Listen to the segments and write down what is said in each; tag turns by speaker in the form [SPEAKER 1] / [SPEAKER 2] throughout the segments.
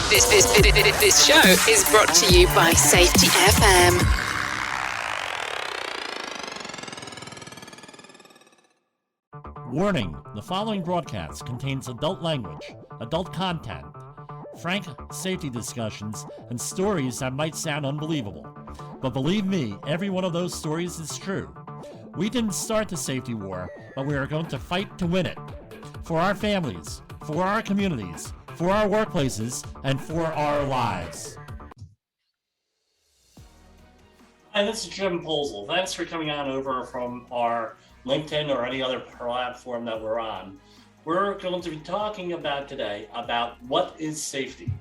[SPEAKER 1] This show is brought to you by Safety FM.
[SPEAKER 2] Warning, the following broadcast contains adult language, adult content, frank safety discussions, and stories that might sound unbelievable. But believe me, every one of those stories is true. We didn't start the safety war, but we are going to fight to win it. For our families, for our communities, for our workplaces, and for our lives. Hi, this is Jim Posel. Thanks for coming on over from our LinkedIn or any other platform that we're on. We're going to be talking about today about what is safety.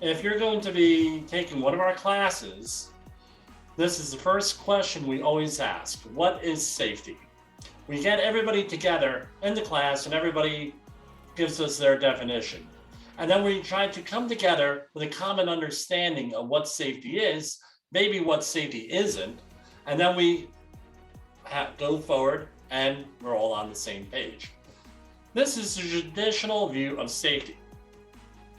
[SPEAKER 2] If you're going to be taking one of our classes, this is the first question we always ask. What is safety? We get everybody together in the class and everybody gives us their definition. And then we try to come together with a common understanding of what safety is, maybe what safety isn't, and then we go forward and we're all on the same page. This is the traditional view of safety.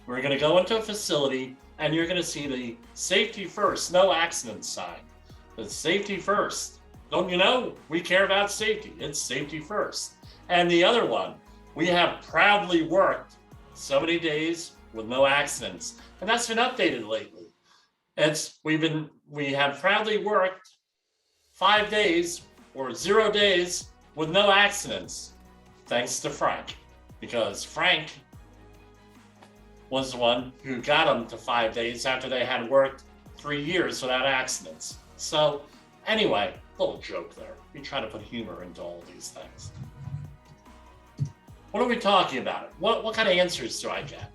[SPEAKER 2] We're going to go into a facility and you're going to see the safety first, no accident sign. The safety first. Don't you know? We care about safety. It's safety first. And the other one, we have proudly worked so many days with no accidents. And that's been updated lately. We have proudly worked 5 days or 0 days with no accidents, thanks to Frank, because Frank was the one who got them to 5 days after they had worked 3 years without accidents. So anyway, little joke there. We try to put humor into all of these things. What are we talking about? What kind of answers do I get?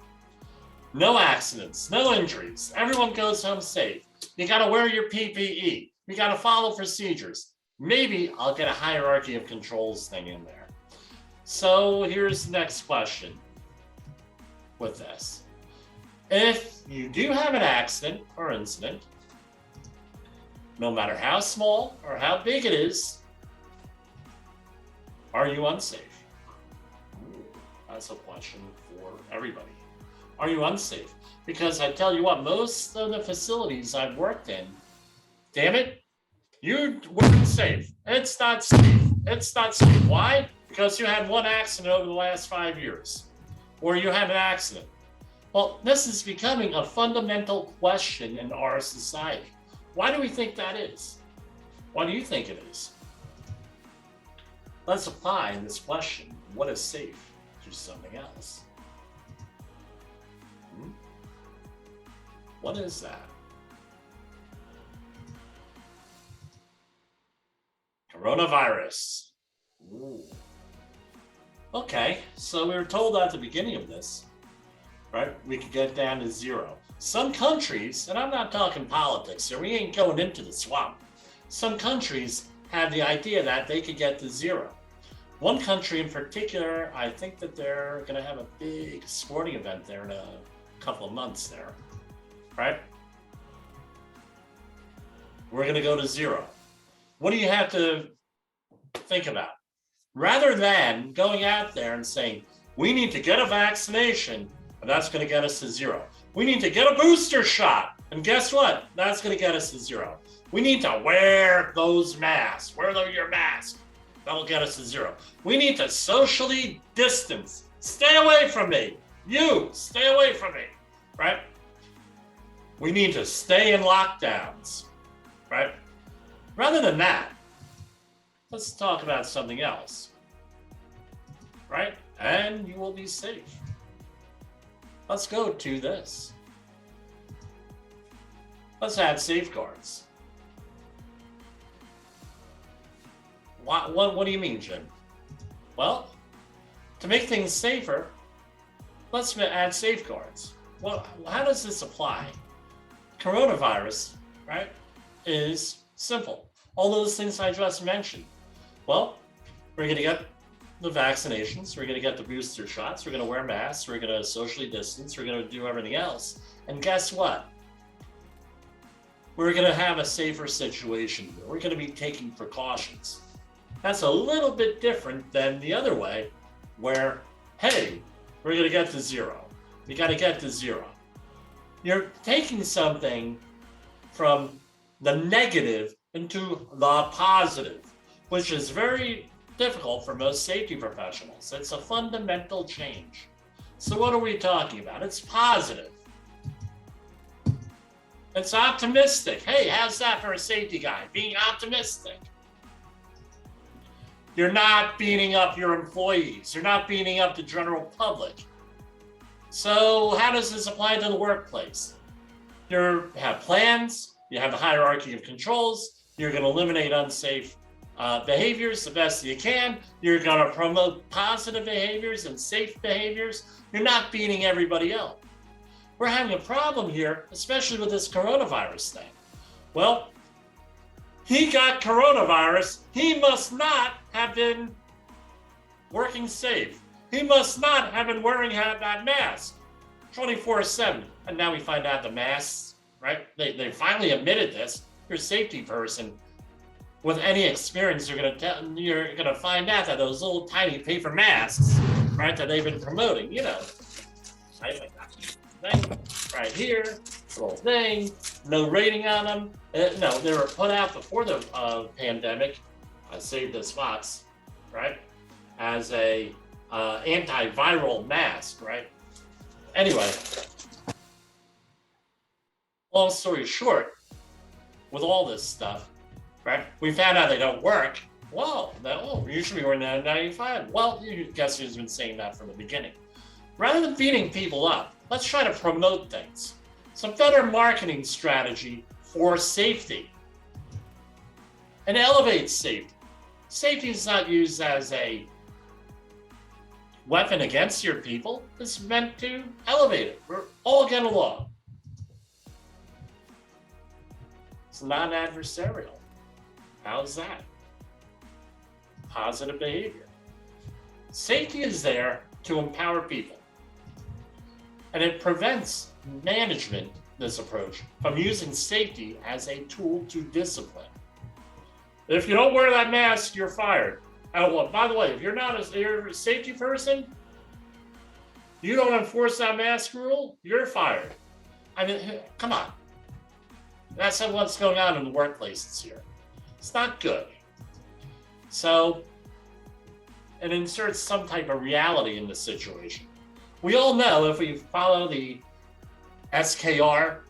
[SPEAKER 2] No accidents, no injuries. Everyone goes home safe. You got to wear your PPE. You got to follow procedures. Maybe I'll get a hierarchy of controls thing in there. So here's the next question with this. If you do have an accident or incident, no matter how small or how big it is, are you unsafe? That's a question for everybody. Are you unsafe? Because I tell you what, most of the facilities I've worked in, damn it, you weren't safe. It's not safe. It's not safe. Why? Because you had one accident over the last 5 years, or you had an accident. Well, this is becoming a fundamental question in our society. Why do we think that is? Why do you think it is? Let's apply this question, what is safe, to something else. What is that? Coronavirus. Ooh. Okay, so we were told at the beginning of this, right, we could get down to 0. Some countries, and I'm not talking politics here, we ain't going into the swamp. Some countries have the idea that they could get to 0. One country in particular, I think that they're going to have a big sporting event there in a couple of months there, right? We're going to go to 0. What do you have to think about? Rather than going out there and saying, we need to get a vaccination, and that's going to get us to 0. We need to get a booster shot, and guess what? That's going to get us to 0. We need to wear those masks. Wear your mask. That'll get us to 0. We need to socially distance. Stay away from me. You, stay away from me, right? We need to stay in lockdowns, right? Rather than that, let's talk about something else, right? And you will be safe. Let's go to this. Let's add safeguards. What do you mean, Jim? Well, to make things safer, let's add safeguards. Well, how does this apply? Coronavirus, right, is simple. All those things I just mentioned. Well, we're going to get the vaccinations, we're going to get the booster shots, we're going to wear masks, we're going to socially distance, we're going to do everything else. And guess what? We're going to have a safer situation. We're going to be taking precautions. That's a little bit different than the other way, where, hey, we're going to get to 0. We got to get to 0. You're taking something from the negative into the positive, which is very difficult for most safety professionals. It's a fundamental change. So what are we talking about? It's positive. It's optimistic. Hey, how's that for a safety guy? Being optimistic. You're not beating up your employees. You're not beating up the general public. So how does this apply to the workplace? You have plans. You have a hierarchy of controls. You're going to eliminate unsafe behaviors the best you can. You're going to promote positive behaviors and safe behaviors. You're not beating everybody up. We're having a problem here, especially with this coronavirus thing. Well, he got coronavirus. He must not have been working safe. He must not have been wearing that mask 24/7. And now we find out the masks, right? They finally admitted this. You're a safety person with any experience, you're gonna find out that those little tiny paper masks, right, that they've been promoting, right, like that thing right here, little thing, no rating on them. No, they were put out before the pandemic. I saved this box, right, as a antiviral mask, right? Anyway, long story short, with all this stuff, right, we found out they don't work. Well, usually we're N95. Well, guess who's been saying that from the beginning? Rather than beating people up, let's try to promote things. Some better marketing strategy for safety. And elevate safety. Safety is not used as a weapon against your people. It's meant to elevate it. We're all get along. It's non-adversarial. How's that? Positive behavior. Safety is there to empower people. And it prevents management, this approach, from using safety as a tool to discipline. If you don't wear that mask, you're fired. Oh, by the way, if you're you're a safety person, you don't enforce that mask rule, you're fired. I mean, come on. That's what's going on in the workplaces here. It's not good. So it inserts some type of reality in the situation. We all know if we follow the SKR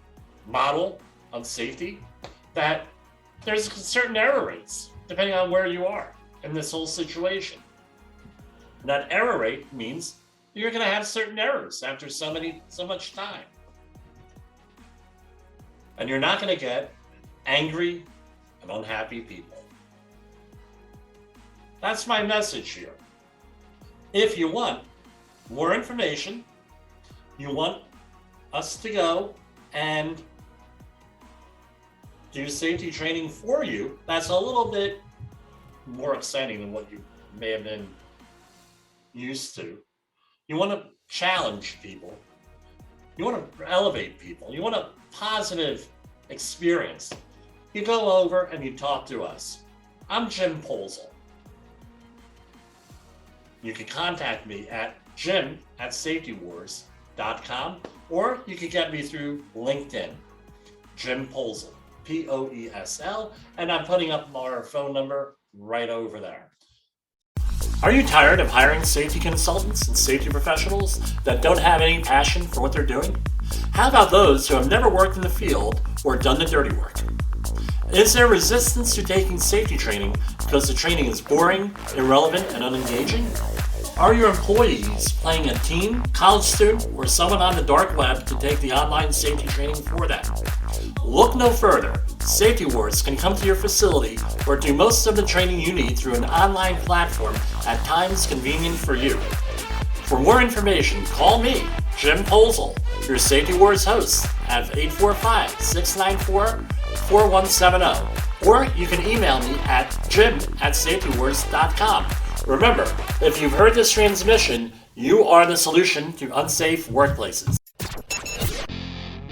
[SPEAKER 2] model of safety, that there's certain error rates depending on where you are in this whole situation. And that error rate means you're going to have certain errors after so much time. And you're not going to get angry and unhappy people. That's my message here. If you want more information, you want us to go and do safety training for you, that's a little bit more exciting than what you may have been used to. You want to challenge people. You want to elevate people. You want a positive experience. You go over and you talk to us. I'm Jim Polzel. You can contact me at jim@safetywars.com, or you can get me through LinkedIn, Jim Polzel, Poesl, and I'm putting up our phone number right over there. Are you tired of hiring safety consultants and safety professionals that don't have any passion for what they're doing? How about those who have never worked in the field or done the dirty work? Is there resistance to taking safety training because the training is boring, irrelevant, and unengaging? Are your employees playing a teen, college student, or someone on the dark web to take the online safety training for them? Look no further. Safety Wars can come to your facility or do most of the training you need through an online platform at times convenient for you. For more information, call me, Jim Polzel, your Safety Wars host, at 845-694-4170. Or you can email me at jim@safetywars.com. Remember, if you've heard this transmission, you are the solution to unsafe workplaces.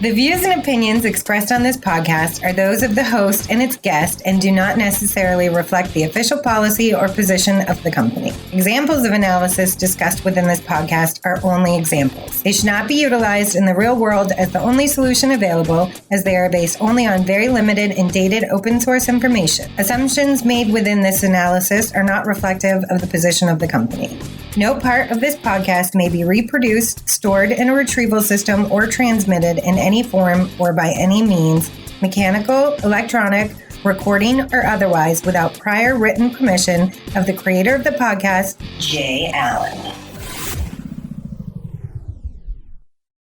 [SPEAKER 3] The views and opinions expressed on this podcast are those of the host and its guest and do not necessarily reflect the official policy or position of the company. Examples of analysis discussed within this podcast are only examples. They should not be utilized in the real world as the only solution available, as they are based only on very limited and dated open source information. Assumptions made within this analysis are not reflective of the position of the company. No part of this podcast may be reproduced, stored in a retrieval system, or transmitted in any form or by any means, mechanical, electronic, recording, or otherwise, without prior written permission of the creator of the podcast, Jay Allen.